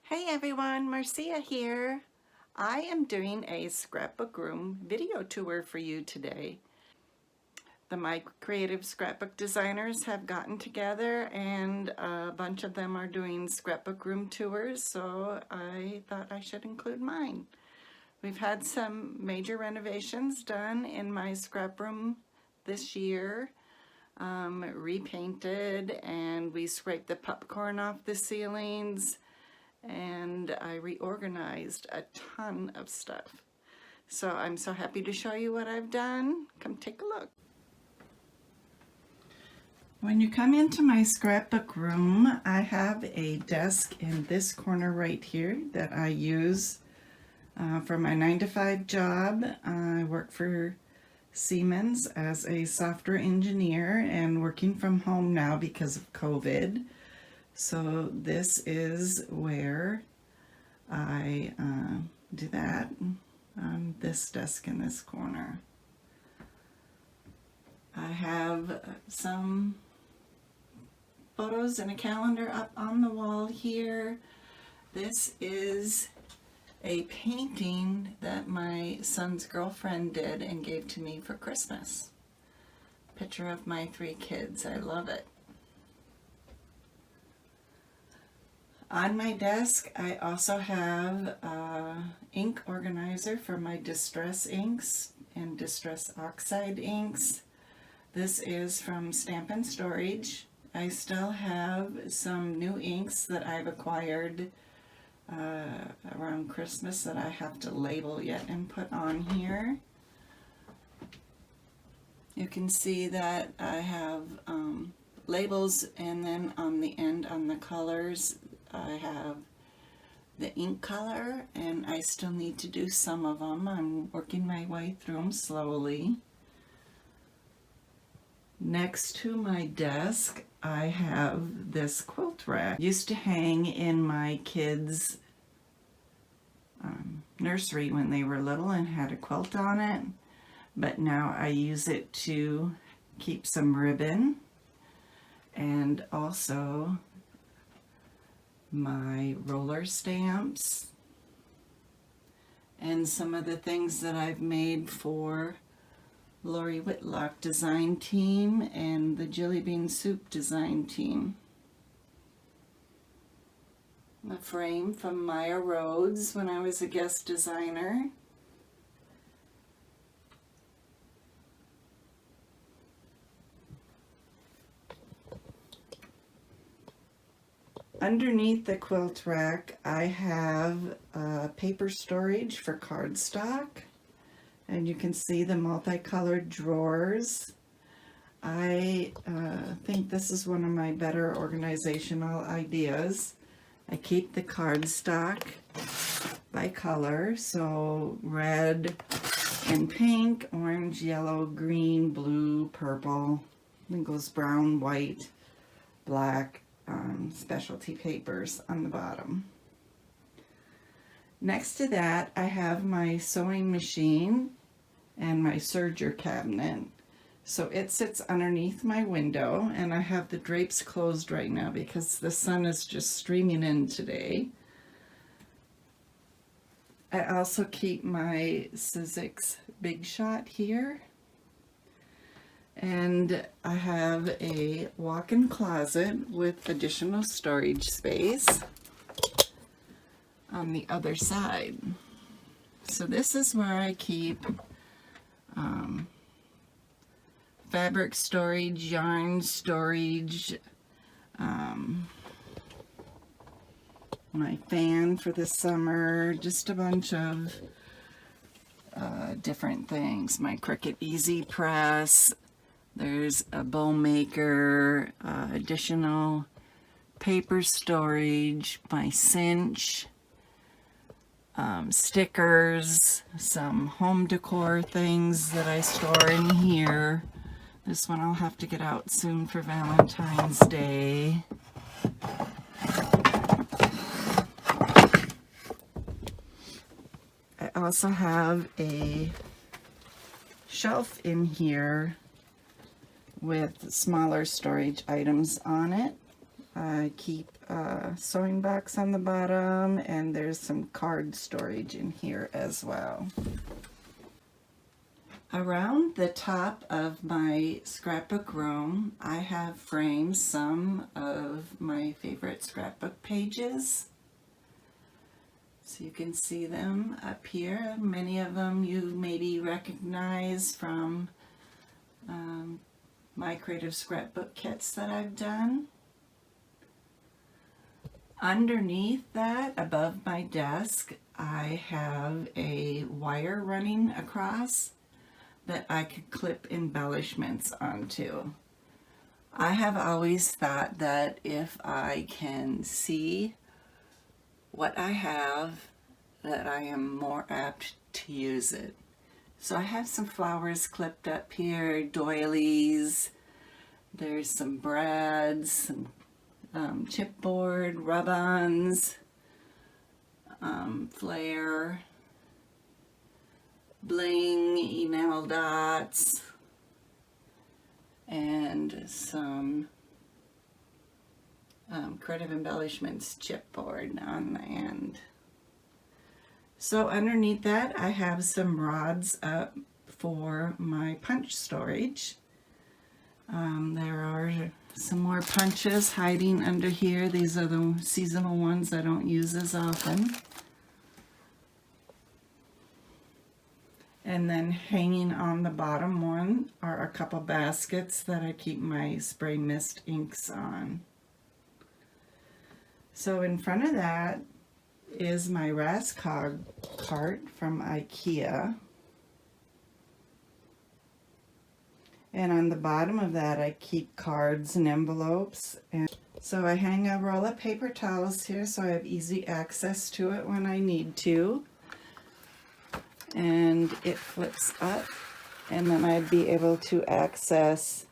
Hey everyone, Marcia here. I am doing a scrapbook room video tour for you today. My creative scrapbook designers have gotten together and a bunch of them are doing scrapbook room tours, so I thought I should include mine. We've had some major renovations done in my scrap room this year. Repainted, and we scraped the popcorn off the ceilings, and I reorganized a ton of stuff. So I'm so happy to show you what I've done. Come take a look. When you come into my scrapbook room, I have a desk in this corner right here that I use for my 9-to-5 job. I work for Siemens as a software engineer and working from home now because of COVID. So this is where I do that on this desk in this corner. I have some photos and a calendar up on the wall here. This is a painting that my son's girlfriend did and gave to me for Christmas. Picture of my 3 kids. I love it. On my desk, I also have an ink organizer for my distress inks and distress oxide inks. This is from Stamp and Storage. I still have some new inks that I've acquired around Christmas that I have to label yet and put on here. You can see that I have labels, and then on the end on the colors I have the ink color, and I still need to do some of them. I'm working my way through them slowly. Next to my desk I have this quilt rack. It used to hang in my kids' nursery when they were little and had a quilt on it, but now I use it to keep some ribbon and also my roller stamps and some of the things that I've made for Lori Whitlock design team and the Jelly Bean Soup design team. A frame from Maya Rhodes when I was a guest designer. Underneath the quilt rack, I have paper storage for cardstock, and you can see the multicolored drawers. I think this is one of my better organizational ideas. I keep the cardstock by color, so red and pink, orange, yellow, green, blue, purple, then goes brown, white, black, specialty papers on the bottom. Next to that, I have my sewing machine and my serger cabinet. So it sits underneath my window, and I have the drapes closed right now because the sun is just streaming in today. I also keep my Sizzix Big Shot here. And I have a walk-in closet with additional storage space on the other side. So this is where I keep fabric storage, yarn storage, my fan for the summer, just a bunch of different things. My Cricut Easy Press. There's a bow maker, additional paper storage, my cinch, stickers, some home decor things that I store in here. This one I'll have to get out soon for Valentine's Day. I also have a shelf in here with smaller storage items on it. I keep a sewing box on the bottom, and there's some card storage in here as well. Around the top of my scrapbook room, I have framed some of my favorite scrapbook pages. So you can see them up here. Many of them you maybe recognize from my creative scrapbook kits that I've done. Underneath that, above my desk, I have a wire running across that I could clip embellishments onto. I have always thought that if I can see what I have, that I am more apt to use it. So I have some flowers clipped up here, doilies, there's some brads, some chipboard, rub-ons, flare, bling, enamel dots, and some creative embellishments chipboard on the end. So underneath that, I have some rods up for my punch storage. There are some more punches hiding under here. These are the seasonal ones I don't use as often. And then hanging on the bottom one are a couple baskets that I keep my spray mist inks on. So in front of that is my Rascog cart from IKEA. And on the bottom of that I keep cards and envelopes. And so I hang a roll of paper towels here so I have easy access to it when I need to. And it flips up, and then I'd be able to access,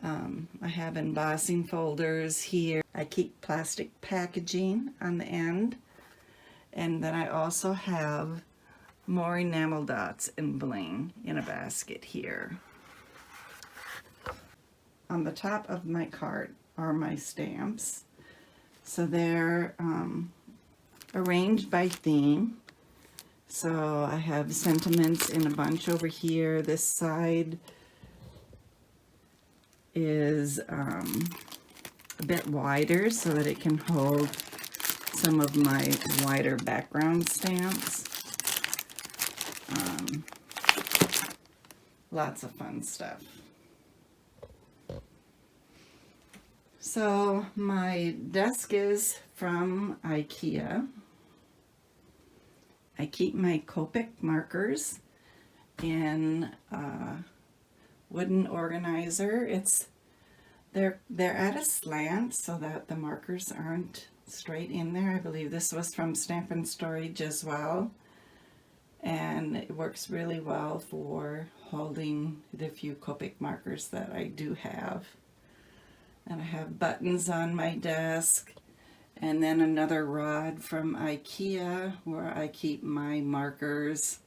I have embossing folders here. I keep plastic packaging on the end, and then I also have more enamel dots and bling in a basket here. On the top of my cart are my stamps. So they're arranged by theme. So I have sentiments in a bunch over here. This side is a bit wider so that it can hold some of my wider background stamps. Lots of fun stuff. So my desk is from IKEA. I keep my Copic markers in a wooden organizer. They're at a slant so that the markers aren't straight in there. I believe this was from Stamp and Storage as well. And it works really well for holding the few Copic markers that I do have. And I have buttons on my desk. And then another rod from IKEA where I keep my markers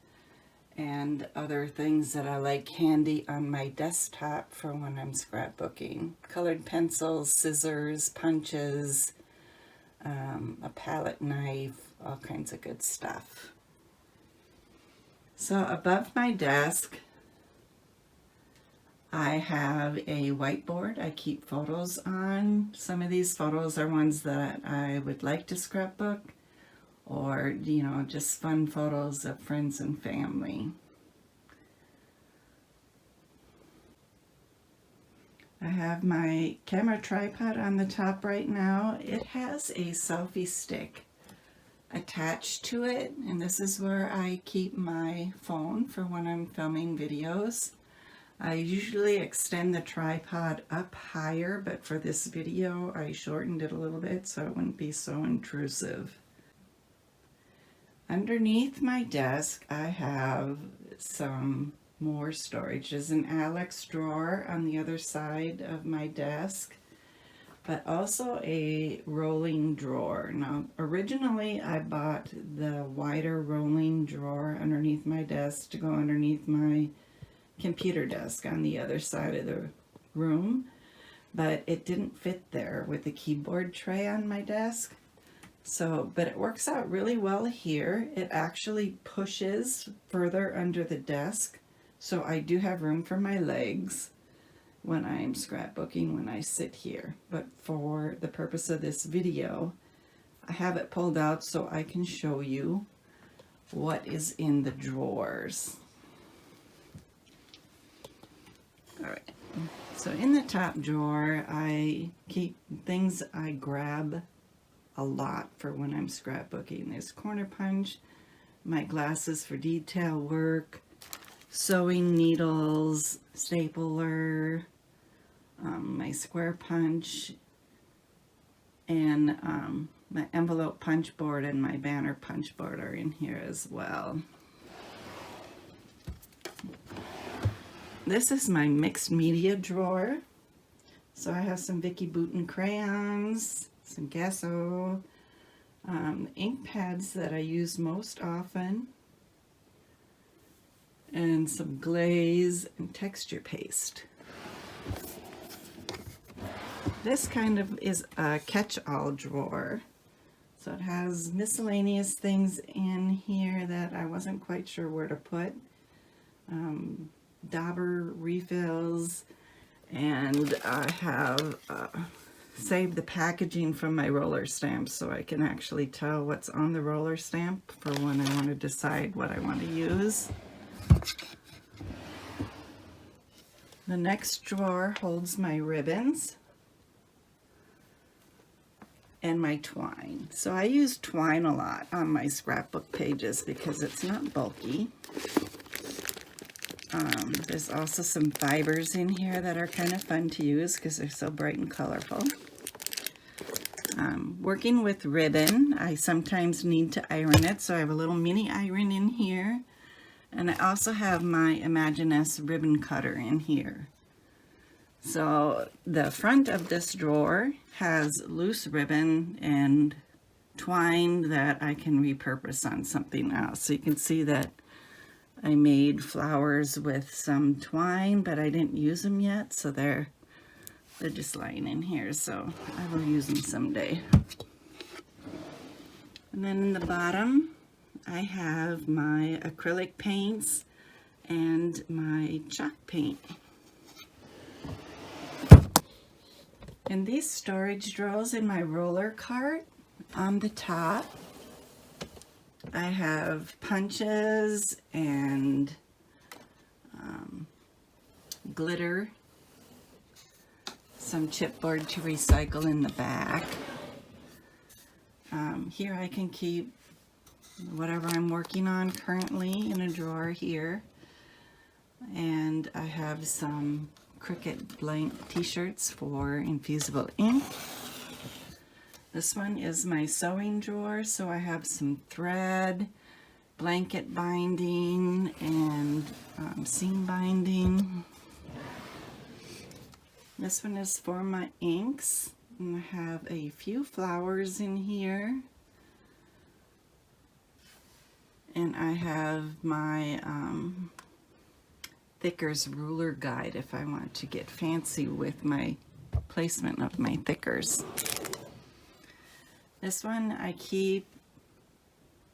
and other things that I like handy on my desktop for when I'm scrapbooking. Colored pencils, scissors, punches, a palette knife, all kinds of good stuff. So above my desk, I have a whiteboard I keep photos on. Some of these photos are ones that I would like to scrapbook, or, you know, just fun photos of friends and family. I have my camera tripod on the top right now. It has a selfie stick attached to it, and this is where I keep my phone for when I'm filming videos. I usually extend the tripod up higher, but for this video I shortened it a little bit so it wouldn't be so intrusive. Underneath my desk I have some more storage. There's an Alex drawer on the other side of my desk, but also a rolling drawer. Now originally I bought the wider rolling drawer underneath my desk to go underneath my computer desk on the other side of the room, but it didn't fit there with the keyboard tray on my desk. So, but it works out really well here. It actually pushes further under the desk, so I do have room for my legs when I'm scrapbooking when I sit here. But for the purpose of this video, I have it pulled out so I can show you what is in the drawers. All right, so in the top drawer, I keep things I grab a lot for when I'm scrapbooking. There's corner punch, my glasses for detail work, sewing needles, stapler, my square punch, and my envelope punch board and my banner punch board are in here as well. This is my mixed media drawer. So I have some Vicky Bouton crayons, some gesso, ink pads that I use most often, and some glaze and texture paste. This kind of is a catch-all drawer. So it has miscellaneous things in here that I wasn't quite sure where to put. Dauber refills, and I have saved the packaging from my roller stamps so I can actually tell what's on the roller stamp for when I want to decide what I want to use. The next drawer holds my ribbons and my twine. So I use twine a lot on my scrapbook pages because it's not bulky. There's also some fibers in here that are kind of fun to use because they're so bright and colorful. Working with ribbon, I sometimes need to iron it, so I have a little mini iron in here. And I also have my Imaginess ribbon cutter in here. So the front of this drawer has loose ribbon and twine that I can repurpose on something else. So you can see that I made flowers with some twine, but I didn't use them yet, so they're just lying in here, so I will use them someday. And then in the bottom, I have my acrylic paints and my chalk paint. In these storage drawers in my roller cart, on the top, I have punches and glitter, some chipboard to recycle in the back. Here I can keep whatever I'm working on currently in a drawer here. And I have some Cricut blank t-shirts for infusible ink. This one is my sewing drawer, so I have some thread, blanket binding, and seam binding. This one is for my inks, and I have a few flowers in here. And I have my Thickers ruler guide if I want to get fancy with my placement of my thickers. This one I keep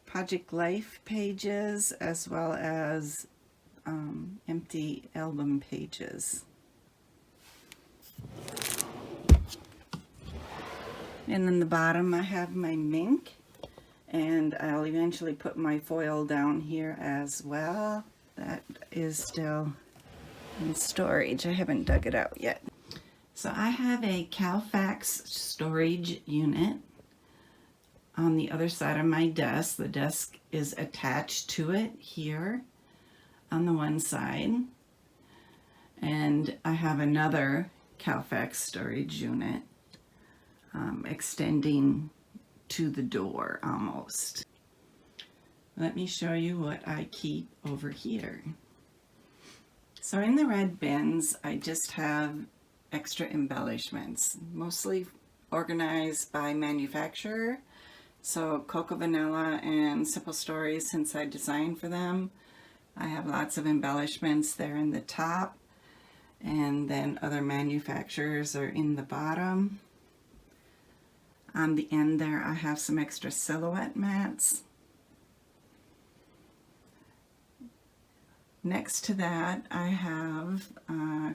Project Life pages as well as empty album pages. And in the bottom I have my mink, and I'll eventually put my foil down here as well. That is still in storage. I haven't dug it out yet. So I have a Calfax storage unit on the other side of my desk. The desk is attached to it here on the one side. And I have another Calfax storage unit extending to the door almost. Let me show you what I keep over here. So in the red bins, I just have extra embellishments, mostly organized by manufacturer. So Cocoa Vanilla and Simple Stories, since I designed for them, I have lots of embellishments there in the top. and then other manufacturers are in the bottom. On the end there I have some extra silhouette mats. Next to that I have a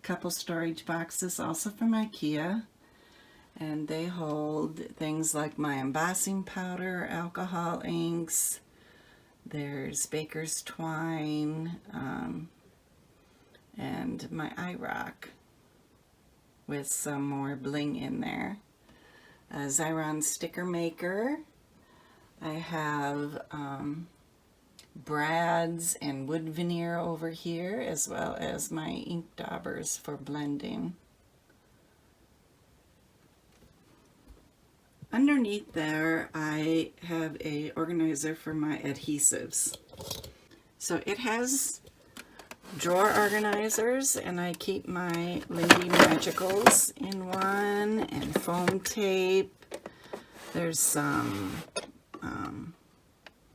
couple storage boxes also from IKEA, and they hold things like my embossing powder, alcohol inks, there's baker's twine, and my eye rock with some more bling in there. A Xyron sticker maker. I have brads and wood veneer over here, as well as my ink daubers for blending. Underneath there I have a organizer for my adhesives. So it has drawer organizers, and I keep my Lindy Magicals in one, and foam tape. There's some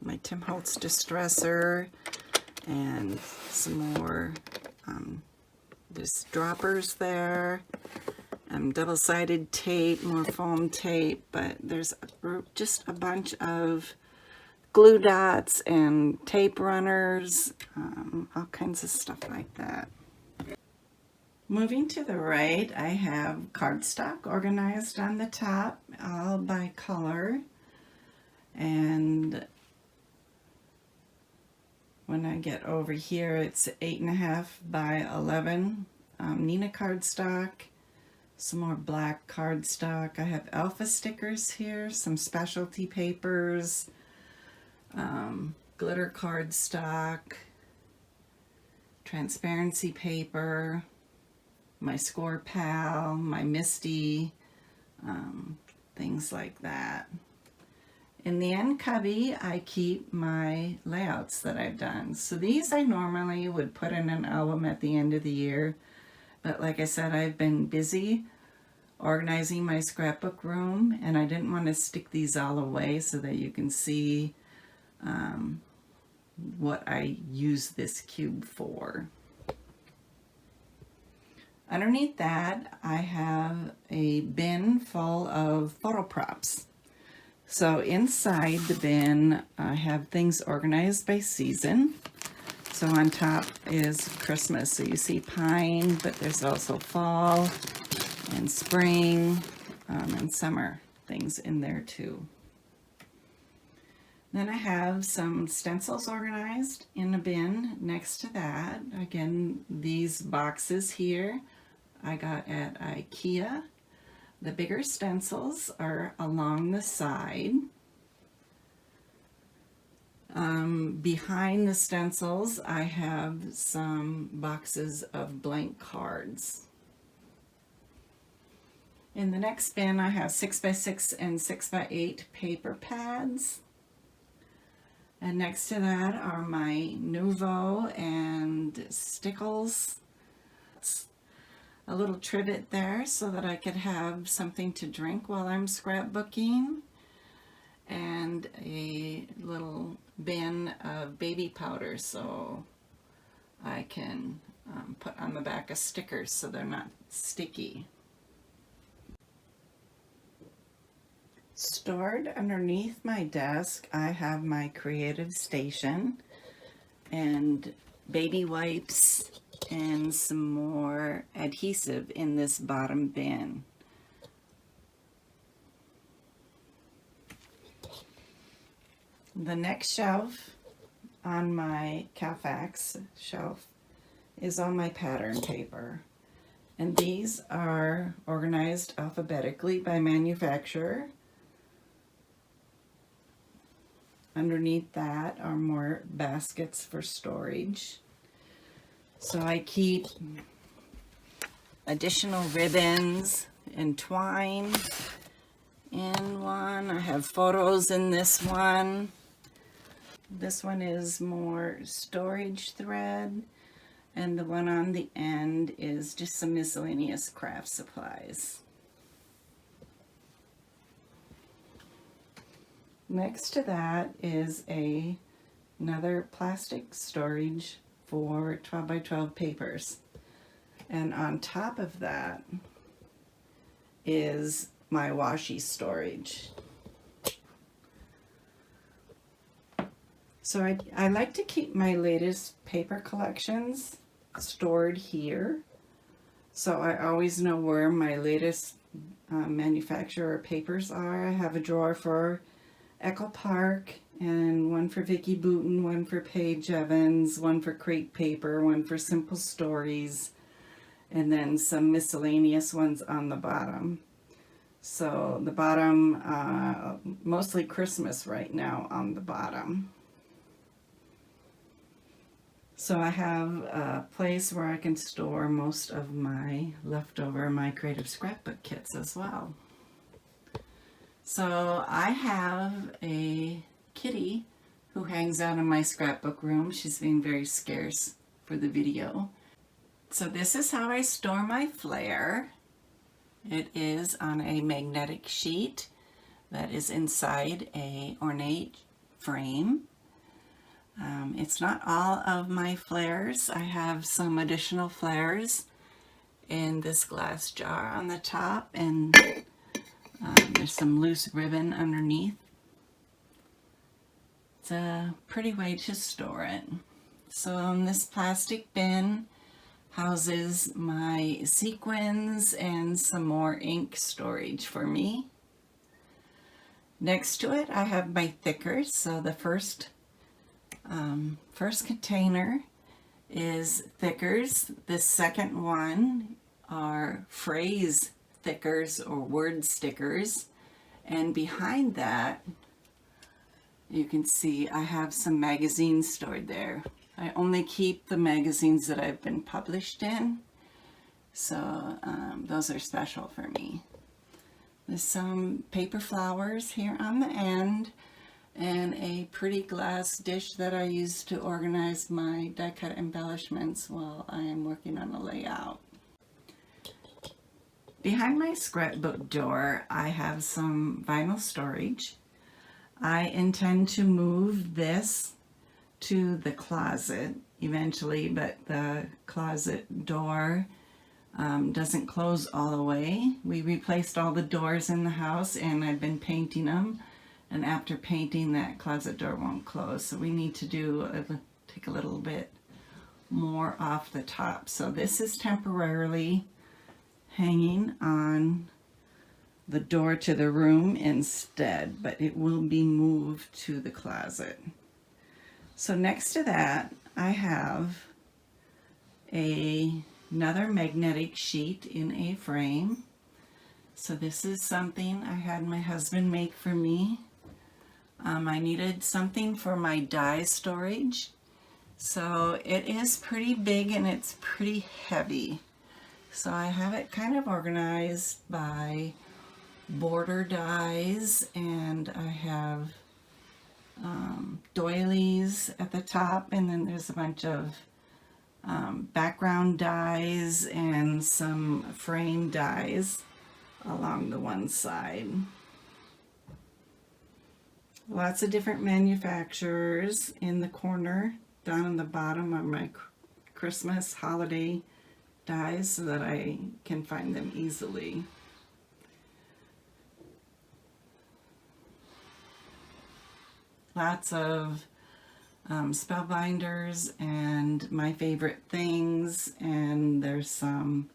my Tim Holtz Distresser, and some more there's droppers there, double-sided tape, more foam tape, but there's just a bunch of glue dots and tape runners, all kinds of stuff like that. Moving to the right, I have cardstock organized on the top, all by color. And when I get over here, it's 8.5 by 11 Nina cardstock, some more black cardstock. I have alpha stickers here, some specialty papers, glitter cardstock, transparency paper, my Score Pal, my Misty, things like that. In the end cubby, I keep my layouts that I've done. So these I normally would put in an album at the end of the year, but like I said, I've been busy organizing my scrapbook room, and I didn't want to stick these all away so that you can see what I use this cube for. Underneath that, I have a bin full of photo props. So inside the bin, I have things organized by season. So on top is Christmas. So you see pine, but there's also fall and spring and summer things in there too. Then I have some stencils organized in a bin next to that. Again, these boxes here I got at IKEA. The bigger stencils are along the side. Behind the stencils, I have some boxes of blank cards. In the next bin, I have 6x6 and 6x8 paper pads. And next to that are my Nouveau and Stickles. A little trivet there so that I could have something to drink while I'm scrapbooking, and a little bin of baby powder so I can put on the back of stickers so they're not sticky. Stored underneath my desk, I have my creative station and baby wipes and some more adhesive in this bottom bin. The next shelf on my Calfax shelf is all my pattern paper, and these are organized alphabetically by manufacturer. Underneath that are more baskets for storage. So I keep additional ribbons and twine in one. I have photos in this one. This one is more storage thread, and the one on the end is just some miscellaneous craft supplies. Next to that is another plastic storage for 12 by 12 papers. And on top of that is my washi storage. So I like to keep my latest paper collections stored here, so I always know where my latest manufacturer papers are. I have a drawer for Echo Park, and one for Vicki Boutin, one for Paige Evans, one for Crate Paper, one for Simple Stories, and then some miscellaneous ones on the bottom. So the bottom, mostly Christmas right now on the bottom. So I have a place where I can store most of my leftover, my creative scrapbook kits as well. So I have a kitty who hangs out in my scrapbook room. She's being very scarce for the video. So this is how I store my flare. It is on a magnetic sheet that is inside a ornate frame. It's not all of my flares. I have some additional flares in this glass jar on the top, and there's some loose ribbon underneath. It's a pretty way to store it. So this plastic bin houses my sequins and some more ink storage for me. Next to it I have my thickers. So the first container is thickers. The second one are phrase thickers or word stickers, and behind that you can see I have some magazines stored there. I only keep the magazines that I've been published in, so those are special for me. There's some paper flowers here on the end, and a pretty glass dish that I use to organize my die cut embellishments while I am working on a layout. Behind my scrapbook door I have some vinyl storage. I intend to move this to the closet eventually, but the closet door doesn't close all the way. We replaced all the doors in the house and I've been painting them, and after painting, that closet door won't close, so we need to take a little bit more off the top. So this is temporarily hanging on the door to the room instead, but it will be moved to the closet. So next to that I have another magnetic sheet in a frame. So this is something I had my husband make for me. I needed something for my die storage. So it is pretty big and it's pretty heavy. So I have it kind of organized by border dies, and I have doilies at the top, and then there's a bunch of background dies and some frame dies along the one side. Lots of different manufacturers in the corner. Down in the bottom are my Christmas holiday dies so that I can find them easily. Lots of spellbinders and my favorite things, and there's some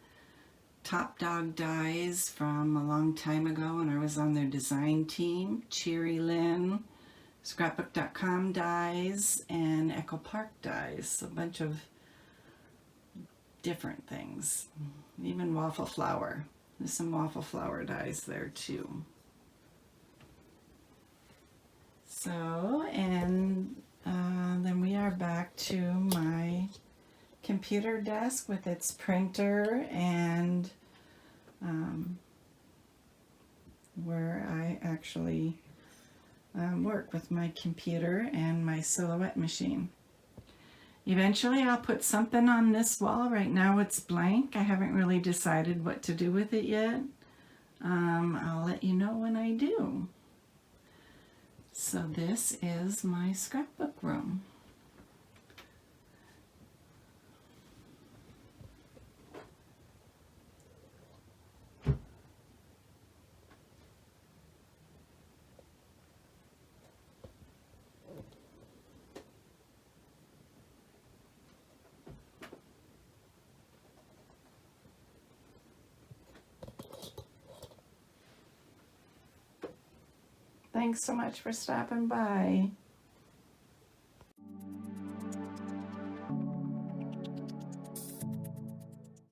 Top Dog dies from a long time ago when I was on their design team. Cheery Lynn, Scrapbook.com dies, and Echo Park dies. A bunch of different things. Even waffle flower. There's some waffle flower dies there too. So, and then we are back to my computer desk with its printer and where I actually work with my computer and my silhouette machine. Eventually I'll put something on this wall. Right now it's blank. I haven't really decided what to do with it yet. I'll let you know when I do. So this is my scrapbook room. Thanks so much for stopping by.